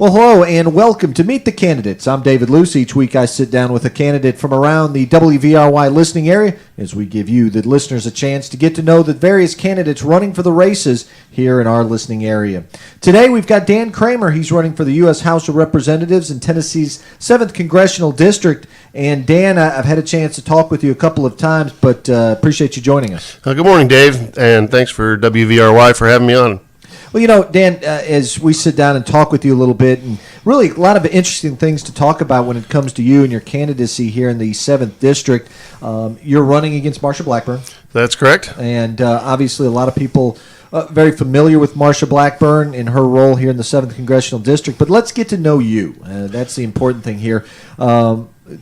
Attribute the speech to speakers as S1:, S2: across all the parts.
S1: Well, hello and welcome to Meet the Candidates. I'm David Loos. Each week I sit down with a candidate from around the WVRY listening area as we give you, the listeners, a chance to get to know the various candidates running for the races here in our listening area. Today we've got Dan Kramer. He's running for the U.S. House of Representatives in Tennessee's 7th Congressional District. And Dan, I've had a chance to talk with you a couple of times, but appreciate you joining us.
S2: Good morning, Dave, and thanks for WVRY for having me on.
S1: Well, you know, Dan, as we sit down and talk with you a little bit, and really a lot of interesting things to talk about when it comes to you and your candidacy here in the 7th District. You're running against Marsha Blackburn.
S2: That's correct.
S1: And obviously a lot of people very familiar with Marsha Blackburn and her role here in the 7th Congressional District. But let's get to know you. That's the important thing here.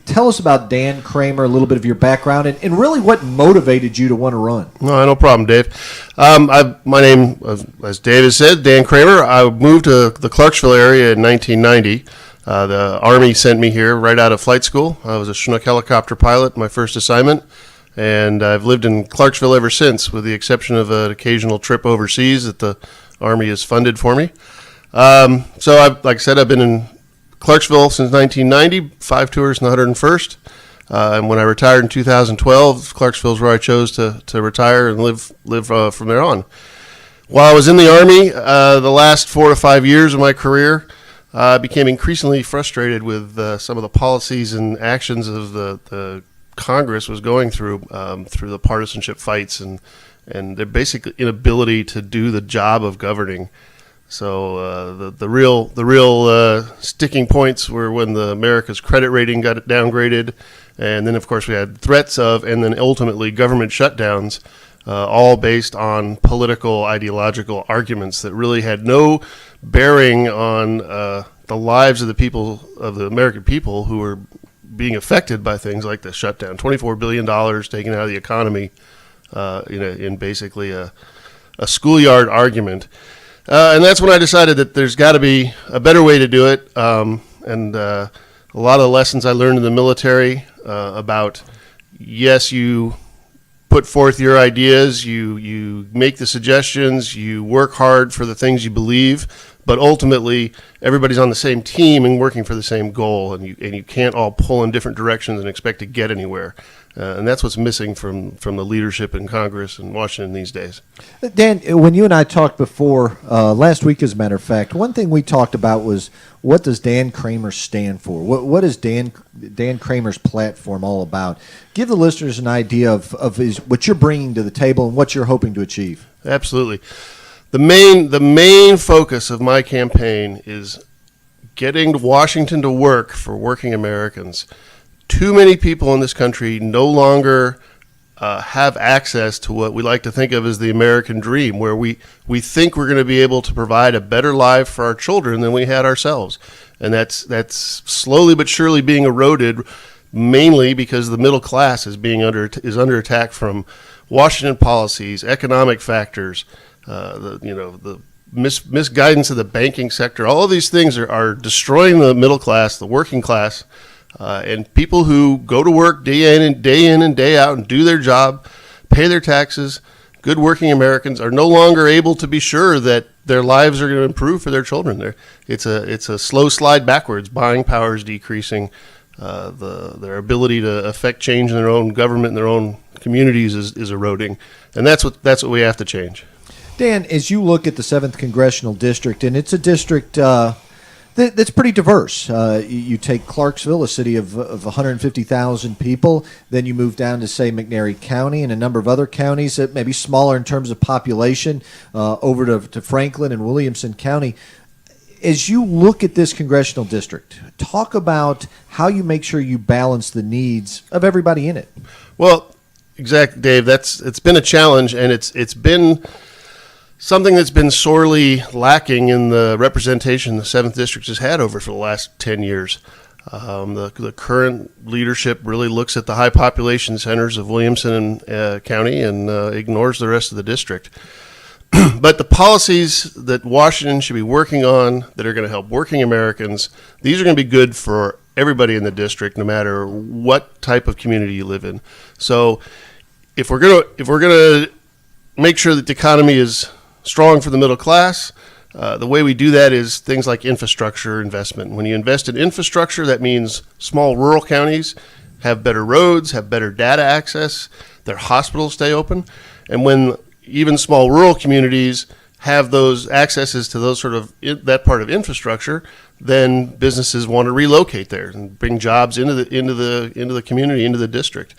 S1: Tell us about Dan Kramer, a little bit of your background, and really what motivated you to want to run.
S2: No problem, Dave. My name, as David said, Dan Kramer. I moved to the Clarksville area in 1990. The Army sent me here right out of flight school. I was a Chinook helicopter pilot, my first assignment, and I've lived in Clarksville ever since, with the exception of an occasional trip overseas that the Army has funded for me. Like I said, I've been in Clarksville since 1990, 5 tours in the 101st. And when I retired in 2012, Clarksville is where I chose to retire and live from there on. While I was in the Army, the last 4 to 5 years of my career, I became increasingly frustrated with some of the policies and actions of the Congress was going through the partisanship fights and their basic inability to do the job of governing. So the real sticking points were when America's credit rating got downgraded, and then of course we had threats of, and then ultimately government shutdowns, all based on political, ideological arguments that really had no bearing on the lives of the American people who were being affected by things like the shutdown. $24 billion taken out of the economy in basically a schoolyard argument. And that's when I decided that there's got to be a better way to do it. And a lot of the lessons I learned in the military about, yes, you put forth your ideas, you make the suggestions, you work hard for the things you believe, but ultimately everybody's on the same team and working for the same goal, and you can't all pull in different directions and expect to get anywhere. And that's what's missing from the leadership in Congress and Washington these days.
S1: Dan, when you and I talked before, last week as a matter of fact, one thing we talked about was, what does Dan Kramer stand for? What is Dan Kramer's platform all about? Give the listeners an idea of what you're bringing to the table and what you're hoping to achieve.
S2: Absolutely. The main focus of my campaign is getting Washington to work for working Americans. Too many people in this country no longer have access to what we like to think of as the American dream, where we think we're going to be able to provide a better life for our children than we had ourselves. And that's slowly but surely being eroded, mainly because the middle class is under attack from Washington policies, economic factors, the misguidance of the banking sector. All of these things are destroying the middle class, the working class. And people who go to work day in and day out and do their job, pay their taxes, good working Americans are no longer able to be sure that their lives are going to improve for their children. It's a slow slide backwards. Buying power is decreasing. Their ability to affect change in their own government and their own communities is eroding, and that's what we have to change.
S1: Dan, as you look at the 7th Congressional District, and it's a district that's pretty diverse. You take Clarksville, a city of 150,000 people, then you move down to, say, McNairy County and a number of other counties that may be smaller in terms of population, over to Franklin and Williamson County. As you look at this congressional district, talk about how you make sure you balance the needs of everybody in it.
S2: Well, exactly, Dave. It's been a challenge, and it's been something that's been sorely lacking in the representation the 7th District has had over for the last 10 years. The current leadership really looks at the high population centers of Williamson County and ignores the rest of the district. But the policies that Washington should be working on that are going to help working Americans, these are going to be good for everybody in the district, no matter what type of community you live in. So if we're going to make sure that the economy is strong for the middle class, The way we do that is things like infrastructure investment. When you invest in infrastructure, that means small rural counties have better roads, have better data access, their hospitals stay open. And when even small rural communities have those accesses to those sort of that part of infrastructure, then businesses want to relocate there and bring jobs into the community, into the district.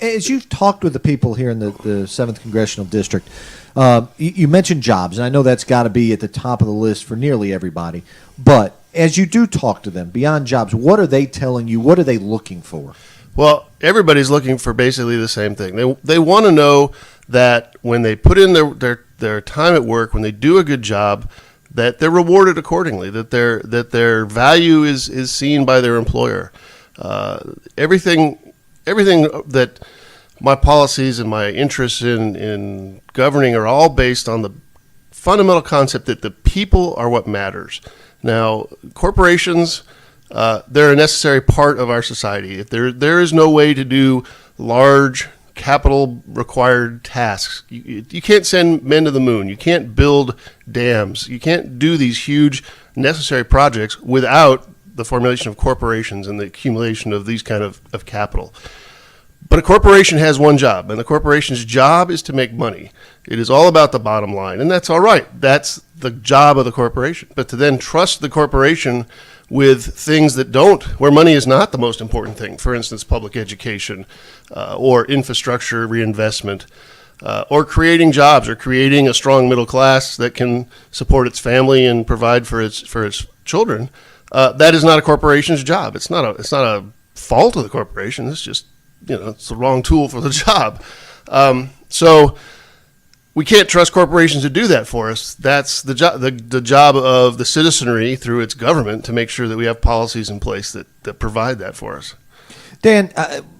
S1: As you've talked with the people here in the 7th Congressional District, you mentioned jobs, and I know that's got to be at the top of the list for nearly everybody. But as you do talk to them, beyond jobs, what are they telling you? What are they looking for?
S2: Well, everybody's looking for basically the same thing. They want to know that when they put in their time at work, when they do a good job, that they're rewarded accordingly, that their value is seen by their employer. Everything that my policies and my interests in governing are all based on the fundamental concept that the people are what matters. Now, corporations, they're a necessary part of our society. If there is no way to do large capital required tasks. You can't send men to the moon. You can't build dams. You can't do these huge necessary projects without the formulation of corporations and the accumulation of these kind of capital. But a corporation has one job, and the corporation's job is to make money. It is all about the bottom line, and that's all right. That's the job of the corporation. But to then trust the corporation with things where money is not the most important thing, for instance, public education or infrastructure reinvestment, or creating jobs or creating a strong middle class that can support its family and provide for its children, that is not a corporation's job. It's not a fault of the corporation. It's just, it's the wrong tool for the job. So we can't trust corporations to do that for us. That's the job of the citizenry through its government to make sure that we have policies in place that provide that for us.
S1: Dan,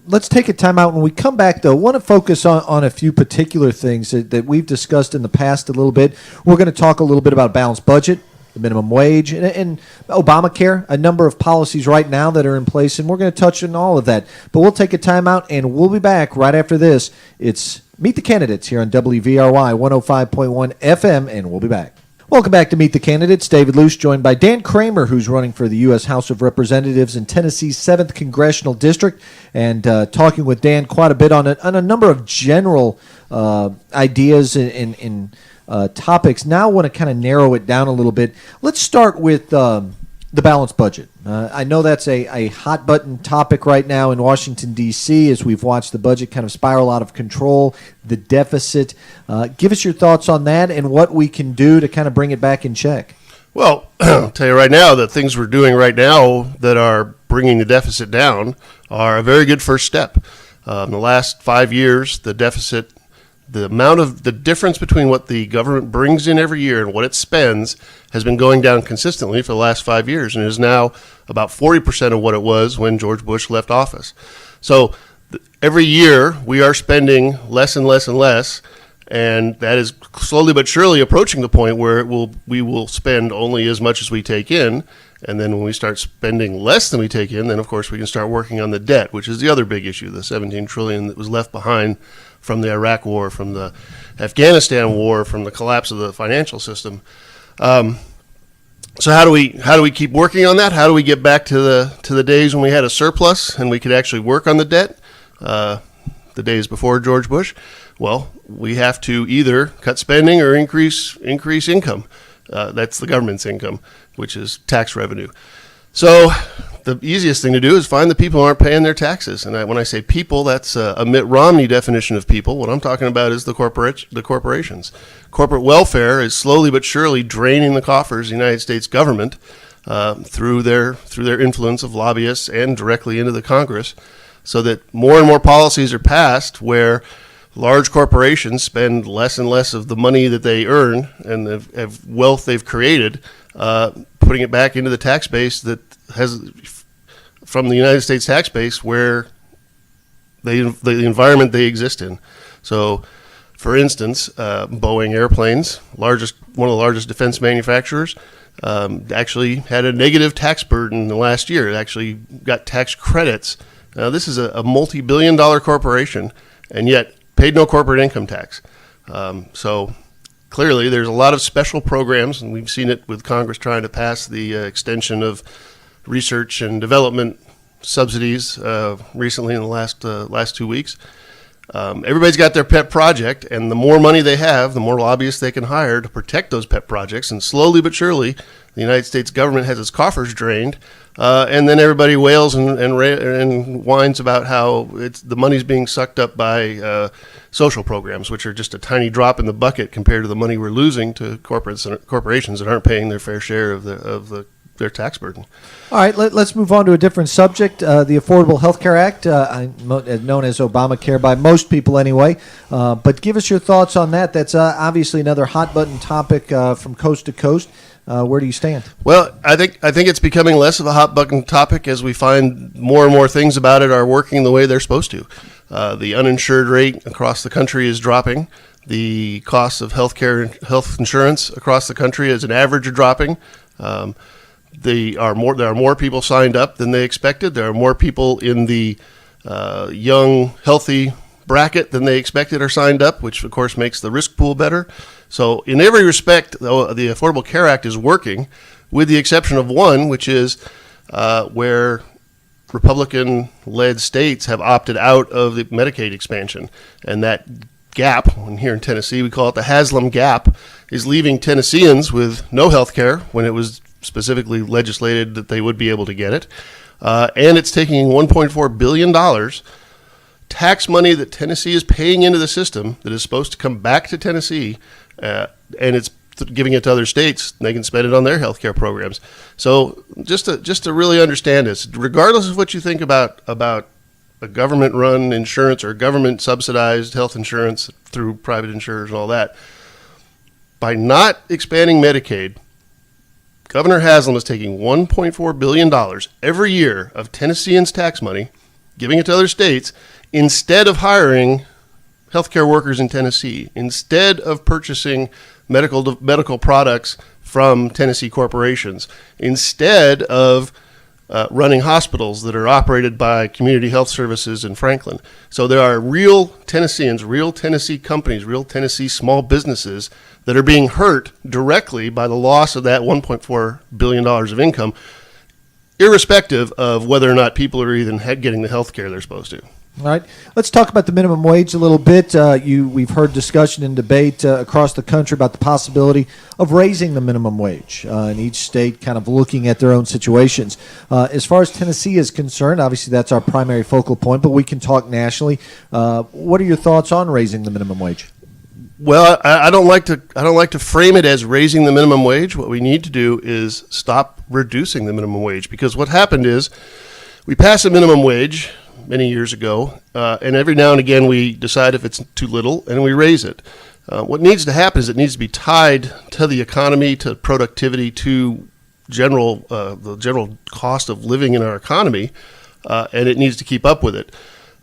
S1: let's take a time out. When we come back, though, I want to focus on a few particular things that we've discussed in the past a little bit. We're going to talk a little bit about a balanced budget, the minimum wage, and Obamacare, a number of policies right now that are in place, and we're going to touch on all of that. But we'll take a time out, and we'll be back right after this. It's Meet the Candidates here on WVRY 105.1 FM, and we'll be back. Welcome back to Meet the Candidates. David Loos, joined by Dan Kramer, who's running for the U.S. House of Representatives in Tennessee's 7th Congressional District, and talking with Dan quite a bit on a number of general ideas and topics. Now I want to kind of narrow it down a little bit. Let's start with the balanced budget. I know that's a hot-button topic right now in Washington, D.C., as we've watched the budget kind of spiral out of control, the deficit. Give us your thoughts on that and what we can do to kind of bring it back in check.
S2: Well, I'll tell you right now that things we're doing right now that are bringing the deficit down are a very good first step. In the last 5 years, the deficit, the difference between what the government brings in every year and what it spends has been going down consistently for the last 5 years, and is now about 40% of what it was when George Bush left office. So every year we are spending less and less and less, and that is slowly but surely approaching the point where we will spend only as much as we take in. And then when we start spending less than we take in, then of course we can start working on the debt, which is the other big issue, the $17 trillion that was left behind from the Iraq War, from the Afghanistan War, from the collapse of the financial system. So how do we keep working on that? How do we get back to the days when we had a surplus and we could actually work on the debt? The days before George Bush. Well, we have to either cut spending or increase income. That's the government's income, which is tax revenue. So the easiest thing to do is find the people who aren't paying their taxes. And when I say people, that's a Mitt Romney definition of people. What I'm talking about is the corporations. Corporate welfare is slowly but surely draining the coffers of the United States government through their influence of lobbyists and directly into the Congress, so that more and more policies are passed where large corporations spend less and less of the money that they earn and the wealth they've created, putting it back into the tax base that has from the United States tax base where the environment they exist in. So, for instance, Boeing airplanes, one of the largest defense manufacturers, actually had a negative tax burden in the last year. It actually got tax credits. Now, this is a multi-billion-dollar corporation, and yet paid no corporate income tax. So clearly there's a lot of special programs, and we've seen it with Congress trying to pass the extension of research and development subsidies recently in the last 2 weeks. Everybody's got their pet project, and the more money they have, the more lobbyists they can hire to protect those pet projects. And slowly but surely, the United States government has its coffers drained, and then everybody wails and whines about how the money's being sucked up by social programs, which are just a tiny drop in the bucket compared to the money we're losing to corporations that aren't paying their fair share of their tax burden.
S1: All right, let's move on to a different subject. The Affordable Health Care Act, known as Obamacare by most people anyway. But give us your thoughts on that. That's obviously another hot-button topic from coast to coast. Where do you stand?
S2: Well, I think it's becoming less of a hot-button topic as we find more and more things about it are working the way they're supposed to. The uninsured rate across the country is dropping. The costs of health insurance across the country as an average are dropping. There are more people signed up than they expected. There are more people in the young, healthy bracket than they expected are signed up, which of course makes the risk pool better. So in every respect, the Affordable Care Act is working, with the exception of one, which is where Republican-led states have opted out of the Medicaid expansion. And that gap, and here in Tennessee we call it the Haslam gap, is leaving Tennesseans with no health care when it was specifically legislated that they would be able to get it. And it's taking $1.4 billion tax money that Tennessee is paying into the system that is supposed to come back to Tennessee, and it's giving it to other states. They can spend it on their health care programs. So just to really understand this, regardless of what you think about a government-run insurance or government-subsidized health insurance through private insurers and all that, by not expanding Medicaid, Governor Haslam is taking $1.4 billion every year of Tennesseans' tax money, giving it to other states, instead of hiring healthcare workers in Tennessee, instead of purchasing medical products from Tennessee corporations, instead of running hospitals that are operated by Community Health Services in Franklin. So there are real Tennesseans, real Tennessee companies, real Tennessee small businesses that are being hurt directly by the loss of that $1.4 billion of income, irrespective of whether or not people are even getting the health care they're supposed to.
S1: All right. Let's talk about the minimum wage a little bit. We've heard discussion and debate across the country about the possibility of raising the minimum wage, in each state kind of looking at their own situations. As far as Tennessee is concerned, obviously that's our primary focal point, but we can talk nationally. What are your thoughts on raising the minimum wage?
S2: Well, I don't like to frame it as raising the minimum wage. What we need to do is stop reducing the minimum wage, because what happened is we passed a minimum wage many years ago, and every now and again we decide if it's too little and we raise it. What needs to happen is it needs to be tied to the economy, to productivity, to the general cost of living in our economy, and it needs to keep up with it.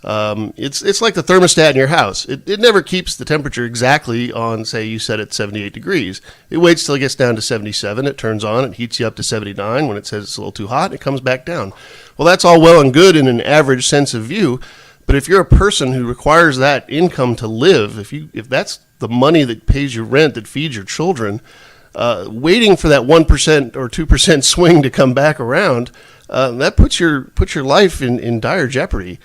S2: It's like the thermostat in your house. It never keeps the temperature exactly on, say, you set it 78 degrees. It waits till it gets down to 77. It turns on. It heats you up to 79. When it says it's a little too hot, it comes back down. Well, that's all well and good in an average sense of view. But if you're a person who requires that income to live, if that's the money that pays your rent, that feeds your children, waiting for that 1% or 2% swing to come back around, that puts your life in dire jeopardy.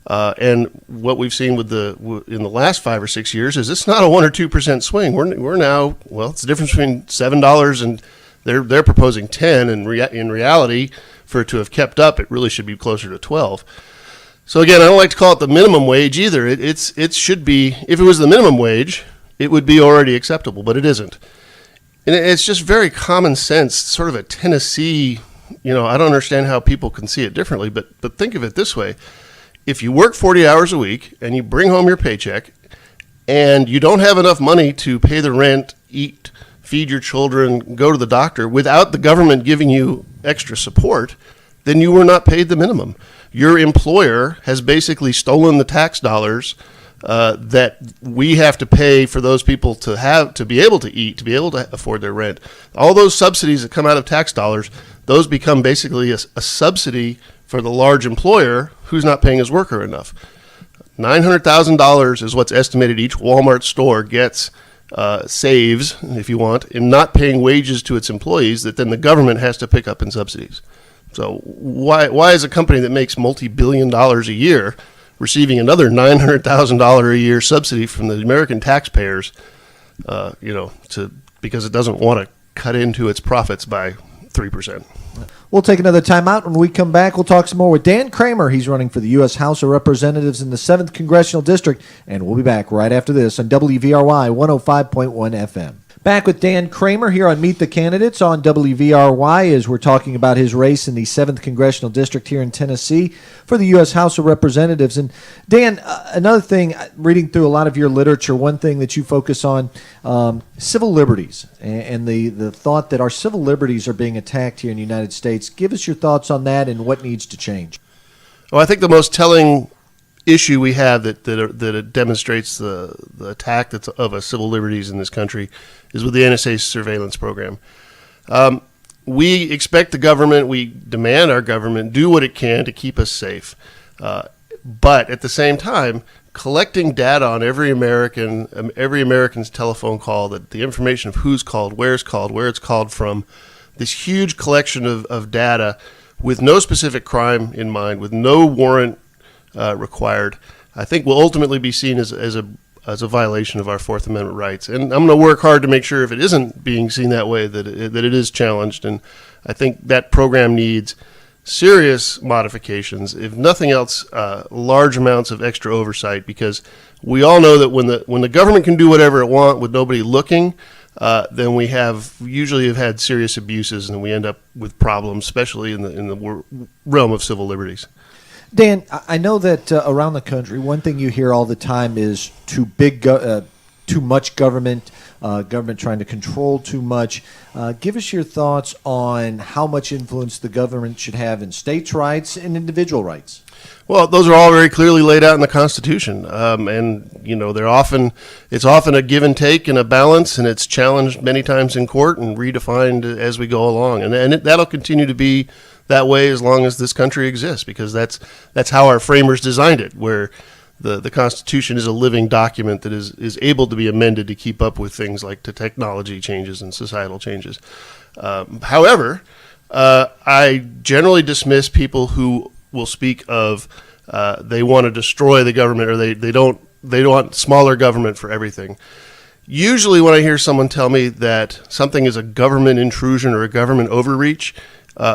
S2: And what we've seen in the last 5 or 6 years is it's not a 1 or 2% swing. We're now, well, it's the difference between $7 and they're proposing 10, and in reality, for it to have kept up, it really should be closer to 12. So again, I don't like to call it the minimum wage either. It should be, if it was the minimum wage, it would be already acceptable, but it isn't. And it's just very common sense, sort of a Tennessee, I don't understand how people can see it differently, but think of it this way. If you work 40 hours a week and you bring home your paycheck and you don't have enough money to pay the rent, eat, feed your children, go to the doctor without the government giving you extra support, then you were not paid the minimum. Your employer has basically stolen the tax dollars that we have to pay for those people to be able to eat, to be able to afford their rent. All those subsidies that come out of tax dollars, those become basically a subsidy for the large employer who's not paying his worker enough. $900,000 is what's estimated each Walmart store gets saves, if you want, in not paying wages to its employees that then the government has to pick up in subsidies. So why is a company that makes multi-billion dollars a year receiving another $900,000 a year subsidy from the American taxpayers, because it doesn't want to cut into its profits by 3%.
S1: We'll take another time out. When we come back, we'll talk some more with Dan Kramer. He's running for the U.S. House of Representatives in the 7th Congressional District, and we'll be back right after this on WVRY 105.1 FM. Back with Dan Kramer here on Meet the Candidates on WVRY as we're talking about his race in the 7th Congressional District here in Tennessee for the U.S. House of Representatives. And Dan, another thing, reading through a lot of your literature, one thing that you focus on, civil liberties and the thought that our civil liberties are being attacked here in the United States. Give us your thoughts on that and what needs to change.
S2: Well, I think the most telling issue we have that it demonstrates the attack that's of our civil liberties in this country is with the NSA surveillance program. We expect the government, we demand our government do what it can to keep us safe. But at the same time, collecting data on every American's telephone call, that the information of who's called, where it's called from, this huge collection of data with no specific crime in mind, with no warrant required, I think will ultimately be seen as a violation of our Fourth Amendment rights. And I'm going to work hard to make sure if it isn't being seen that way, that it is challenged. And I think that program needs serious modifications, if nothing else, large amounts of extra oversight, because we all know that when the government can do whatever it wants with nobody looking, then we usually have had serious abuses, and we end up with problems, especially in the realm of civil liberties.
S1: Dan, I know that around the country, one thing you hear all the time is too much government, government trying to control too much. Give us your thoughts on how much influence the government should have in states' rights and individual rights.
S2: Well, those are all very clearly laid out in the Constitution, and it's often a give and take and a balance, and it's challenged many times in court and redefined as we go along, and that'll continue to be that way as long as this country exists, because that's how our framers designed it, where the Constitution is a living document that is able to be amended to keep up with things like the technology changes and societal changes. However, I generally dismiss people who will speak of they want to destroy the government, or they don't want smaller government for everything. Usually when I hear someone tell me that something is a government intrusion or a government overreach,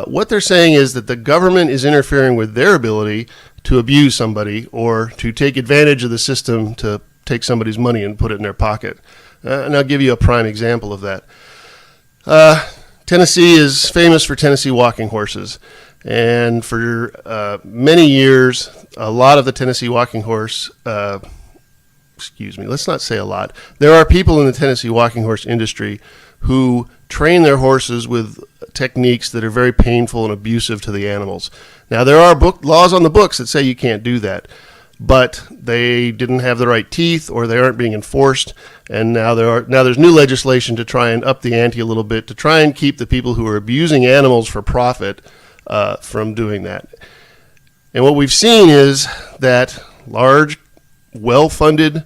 S2: what they're saying is that the government is interfering with their ability to abuse somebody or to take advantage of the system to take somebody's money and put it in their pocket. And I'll give you a prime example of that. Tennessee is famous for Tennessee walking horses. And for many years, a lot of the Tennessee walking horse, let's not say a lot. There are people in the Tennessee walking horse industry who train their horses with techniques that are very painful and abusive to the animals. Now, there are laws on the books that say you can't do that, but they didn't have the right teeth, or they aren't being enforced, and now there's new legislation to try and up the ante a little bit to try and keep the people who are abusing animals for profit from doing that. And what we've seen is that large, well-funded,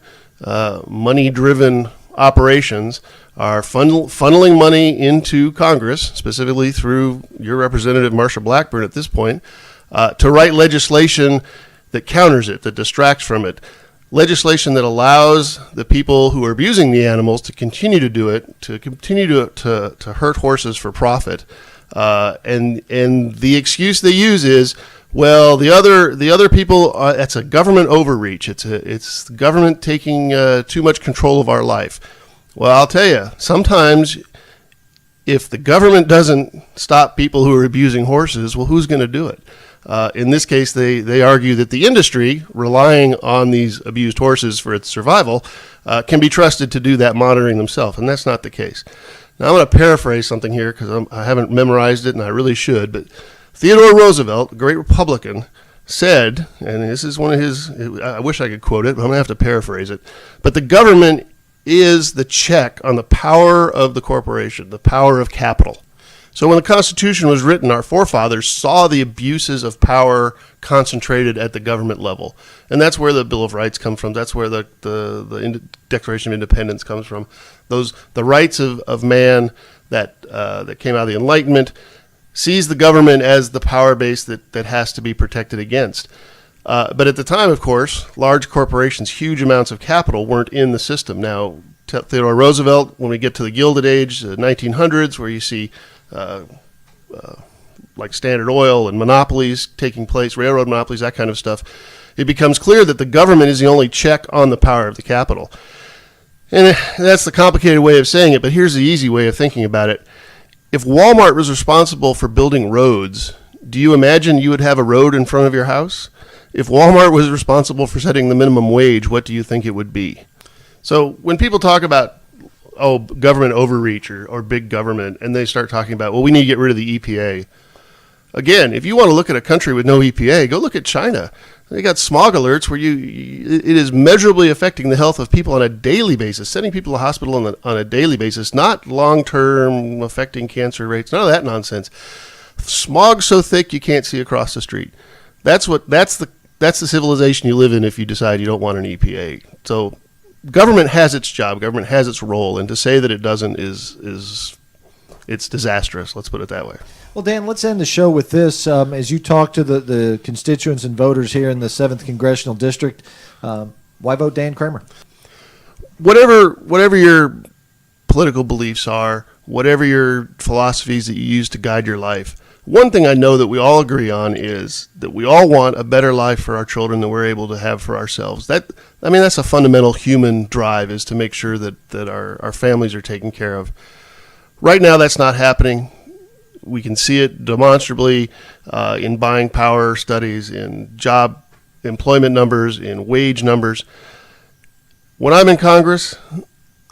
S2: money-driven operations are funneling money into Congress, specifically through your representative, Marsha Blackburn, at this point, to write legislation that counters it, that distracts from it, legislation that allows the people who are abusing the animals to continue to do it, to continue to hurt horses for profit. And the excuse they use is, well, the other people, that's a government overreach. It's the government taking too much control of our life. Well, I'll tell you, sometimes if the government doesn't stop people who are abusing horses, well, who's going to do it? In this case, they argue that the industry, relying on these abused horses for its survival, can be trusted to do that monitoring themselves, and that's not the case. Now, I'm going to paraphrase something here because I haven't memorized it, and I really should, but Theodore Roosevelt, a great Republican, said, and this is one of his, I wish I could quote it, but I'm going to have to paraphrase it, but the government is the check on the power of the corporation, the power of capital. So when the Constitution was written, our forefathers saw the abuses of power concentrated at the government level. And that's where the Bill of Rights comes from. That's where the Declaration of Independence comes from. The rights of man that came out of the Enlightenment sees the government as the power base that has to be protected against. But at the time, of course, large corporations, huge amounts of capital weren't in the system. Now, Theodore Roosevelt, when we get to the Gilded Age, the 1900s, where you see like Standard Oil and monopolies taking place, railroad monopolies, that kind of stuff, it becomes clear that the government is the only check on the power of the capital. And that's the complicated way of saying it, but here's the easy way of thinking about it. If Walmart was responsible for building roads, do you imagine you would have a road in front of your house? If Walmart was responsible for setting the minimum wage, what do you think it would be? So when people talk about, government overreach or big government, and they start talking about, well, we need to get rid of the EPA. Again, if you want to look at a country with no EPA, go look at China. They got smog alerts where it is measurably affecting the health of people on a daily basis, sending people to the hospital on a daily basis, not long-term affecting cancer rates, none of that nonsense. Smog so thick you can't see across the street. That's the civilization you live in if you decide you don't want an EPA. So government has its job, government has its role, and to say that it doesn't is it's disastrous. Let's put it that way.
S1: Well, Dan, let's end the show with this. As you talk to the constituents and voters here in the 7th Congressional District, why vote Dan Kramer?
S2: Whatever your political beliefs are, whatever your philosophies that you use to guide your life, one thing I know that we all agree on is that we all want a better life for our children than we're able to have for ourselves. That's a fundamental human drive, is to make sure that our families are taken care of. Right now, that's not happening. We can see it demonstrably in buying power studies, in job employment numbers, in wage numbers. When I'm in Congress,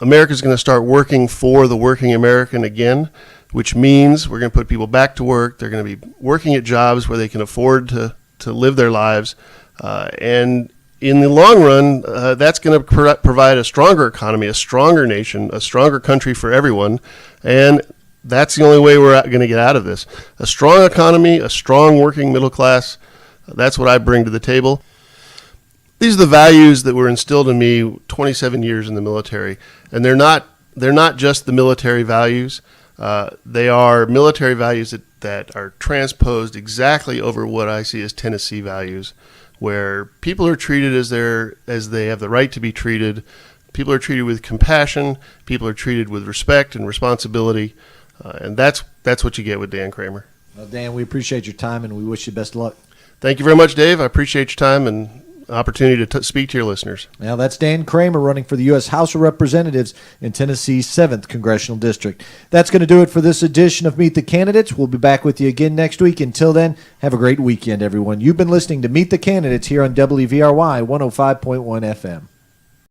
S2: America's going to start working for the working American again, which means we're going to put people back to work. They're going to be working at jobs where they can afford to live their lives. And in the long run, that's going to provide a stronger economy, a stronger nation, a stronger country for everyone. And that's the only way we're going to get out of this. A strong economy, a strong working middle class, that's what I bring to the table. These are the values that were instilled in me 27 years in the military. And they're not just the military values. They are military values that are transposed exactly over what I see as Tennessee values, where people are treated as they have the right to be treated. People are treated with compassion. People are treated with respect and responsibility. And that's what you get with Dan Kramer.
S1: Well, Dan, we appreciate your time, and we wish you best of luck.
S2: Thank you very much, Dave. I appreciate your time and opportunity to speak to your listeners.
S1: Now, that's Dan Kramer running for the U.S. House of Representatives in Tennessee's 7th Congressional District. That's going to do it for this edition of Meet the Candidates. We'll be back with you again next week. Until then, have a great weekend, everyone. You've been listening to Meet the Candidates here on WVRY 105.1 FM.